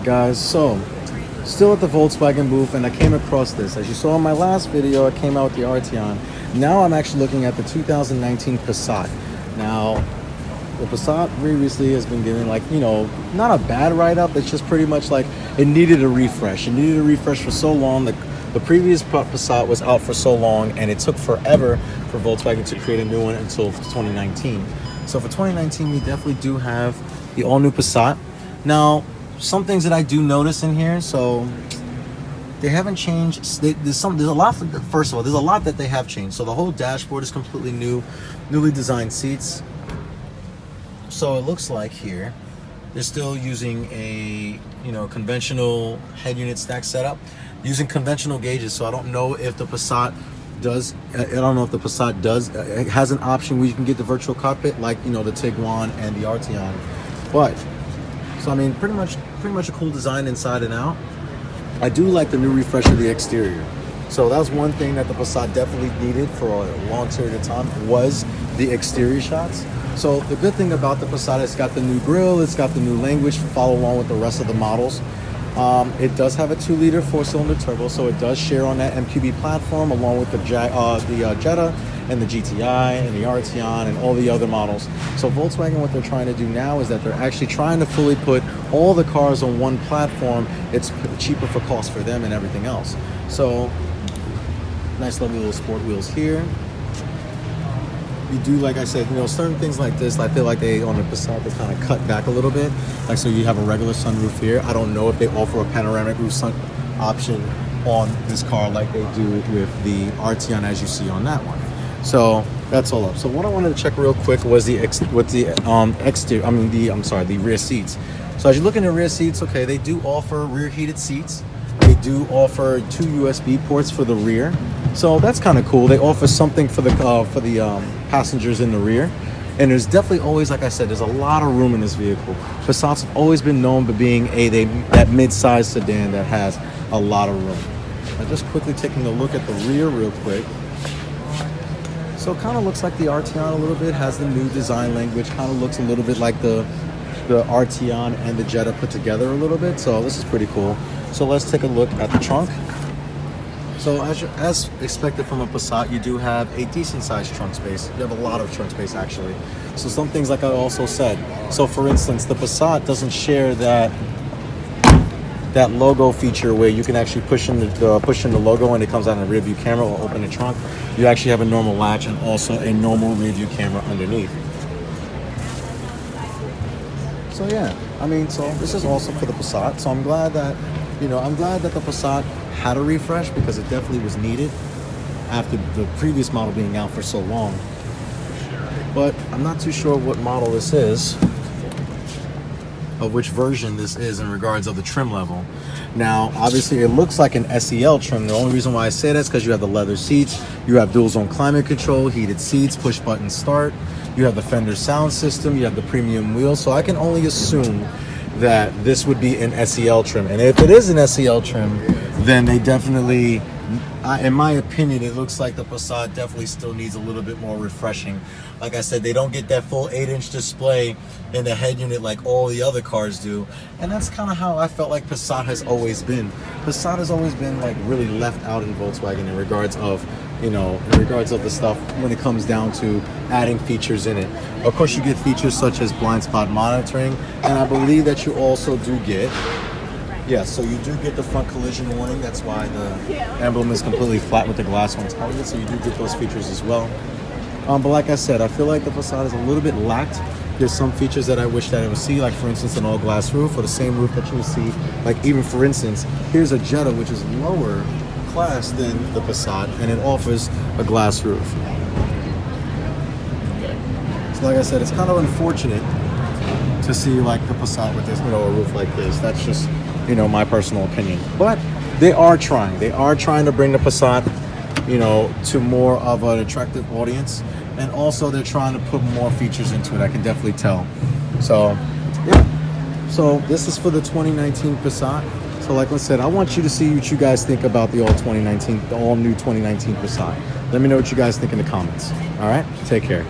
guys, so still at the Volkswagen booth, and I came across this. As you saw in my last video, I came out with the Arteon. Now I'm actually looking at the 2019 Passat. Now the Passat previously has been getting, like, you know, not a bad write-up. It's just pretty much like it needed a refresh. It needed a refresh for so long. The previous Passat was out for so long, and it took forever for Volkswagen to create a new one until 2019. So for 2019, we definitely do have the all-new Passat. Now, some things that I do notice in here, so they haven't changed. There's a lot. First of all, there's a lot that they have changed. So the whole dashboard is completely new, newly designed seats. So it looks like here they're still using a conventional head unit stack setup, using conventional gauges. So I don't know if the Passat does. I don't know if the Passat does. It has an option where you can get the virtual cockpit, like the Tiguan and the Arteon, but. So I mean, pretty much a cool design inside and out. I do like the new refresh of the exterior. So that was one thing that the Passat definitely needed for a long period of time, was the exterior shots. So the good thing about the Passat, it's got the new grille, it's got the new language to follow along with the rest of the models. It does have a 2-liter 4-cylinder turbo, so it does share on that MQB platform along with the Jetta and the GTI and the Arteon and all the other models. So Volkswagen, what they're trying to do now is that they're actually trying to fully put all the cars on one platform. It's cheaper for cost for them and everything else. So nice lovely little sport wheels here. You do, like I said, certain things like this, I feel like they, on the Passat, they kind of cut back a little bit. Like, so you have a regular sunroof here. I don't know if they offer a panoramic roof sun option on this car like they do with the Arteon, as you see on that one. So that's all up. So what I wanted to check real quick was the rear seats. So as you look in the rear seats, okay, they do offer rear heated seats. They do offer 2 USB ports for the rear. So that's kind of cool. They offer something for the passengers in the rear. And there's definitely always, like I said, there's a lot of room in this vehicle. Passats have always been known for being that mid-sized sedan that has a lot of room. I'm just quickly taking a look at the rear real quick. So it kind of looks like the Arteon a little bit, has the new design language, kind of looks a little bit like the Arteon and the Jetta put together a little bit. So this is pretty cool. So let's take a look at the trunk. So as expected from a Passat, you do have a decent sized trunk space. You have a lot of trunk space, actually. So some things, like I also said. So for instance, the Passat doesn't share that logo feature where you can actually push in the logo and it comes out in a rear view camera, or open the trunk. You actually have a normal latch and also a normal rear view camera underneath. So yeah, I mean, so this is awesome for the Passat. So I'm glad that the Passat had a refresh, because it definitely was needed after the previous model being out for so long. But I'm not too sure what model this is, of which version this is in regards of the trim level. Now, obviously it looks like an SEL trim. The only reason why I say that is because you have the leather seats, you have dual zone climate control, heated seats, push button start, you have the Fender sound system, you have the premium wheels. So I can only assume that this would be an SEL trim. And if it is an SEL trim, then they definitely, in my opinion, it looks like the Passat definitely still needs a little bit more refreshing. Like I said, they don't get that full 8-inch display in the head unit like all the other cars do. And that's kind of how I felt like Passat has always been. Passat has always been like really left out in Volkswagen in regards of, the stuff when it comes down to adding features in it. Of course, you get features such as blind spot monitoring, and I believe that you also do get, so you do get the front collision warning. That's why the emblem is completely flat with the glass on top of it, so you do get those features as well. But like I said, I feel like the Passat is a little bit lacked. There's some features that I wish that I would see, like for instance an all-glass roof, or the same roof that you would see, like even for instance, here's a Jetta, which is lower class than the Passat, and it offers a glass roof. So like I said, it's kind of unfortunate to see like the Passat with this, a roof like this. That's just, my personal opinion. But they are trying to bring the Passat, to more of an attractive audience, and also they're trying to put more features into it. I can definitely tell. So yeah, so this is for the 2019 Passat. So like I said, I want you to see what you guys think about the all new 2019 Passat. Let me know what you guys think in the comments. All right, take care.